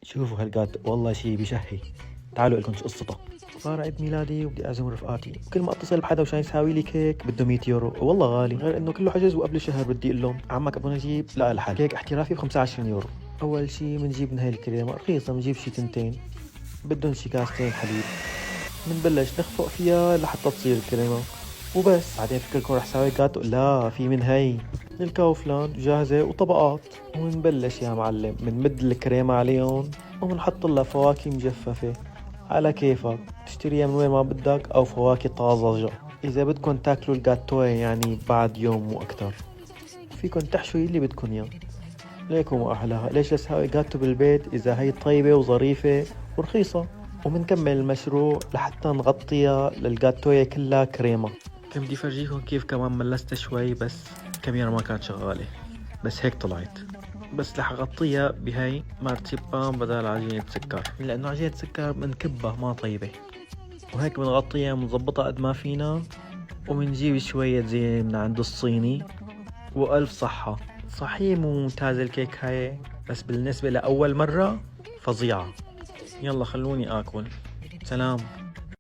شوفوا هالجاتو والله شي بشهي. تعالوا لكم شو قصته. صار عيد ميلادي وبدي اعزم رفقاتي، كل ما اتصل بحدا وشان يساوي لي كيك بده 100 يورو، والله غالي، غير انه كله حجز وقبل شهر بدي اقول لهم عمك ابغى نجيب لا الحل كيك احترافي ب 25 يورو. اول شي بنجيب من هاي الكريمه رخيصه، بنجيب شي تنتين، بدهم شي كاستين حليب، بنبلش نخفق فيها لحتى تصير الكريمه وبس. بعدين فكركم رح ساوي جاتو؟ لا، في من هي من الكاوفلاند جاهزة وطبقات. ومنبلش يا معلم منمد الكريمة عليهم ومنحط لها فواكه مجففة على كيفك، تشتريها من وين ما بدك أو فواكه طازجة إذا بدكم تاكلوا الجاتوه يعني بعد يوم وأكتر. فيكم تحشوا اللي بدكم إياه. ليكم وأحلاها. ليش لساوي جاتو بالبيت إذا هي طيبة وظريفة ورخيصة. ومنكمل المشروع لحتى نغطيها للجاتوية كلها كريمة. كم بدي فرجيكم كيف كمان ملست شوي، بس الكاميرا ما كانت شغالة، بس هيك طلعت. بس رح اغطيها بهاي مارسيبان بدل عجينة سكر، لانه عجينة سكر بنكبها ما طيبة. وهيك بنغطيها بنظبطها قد ما فينا، وبنجيب شوية زي من عند الصيني. والف صحة. صحيح مو ممتازة الكيك هاي، بس بالنسبة لأول مرة فظيعة. يلا خلوني آكل. سلام.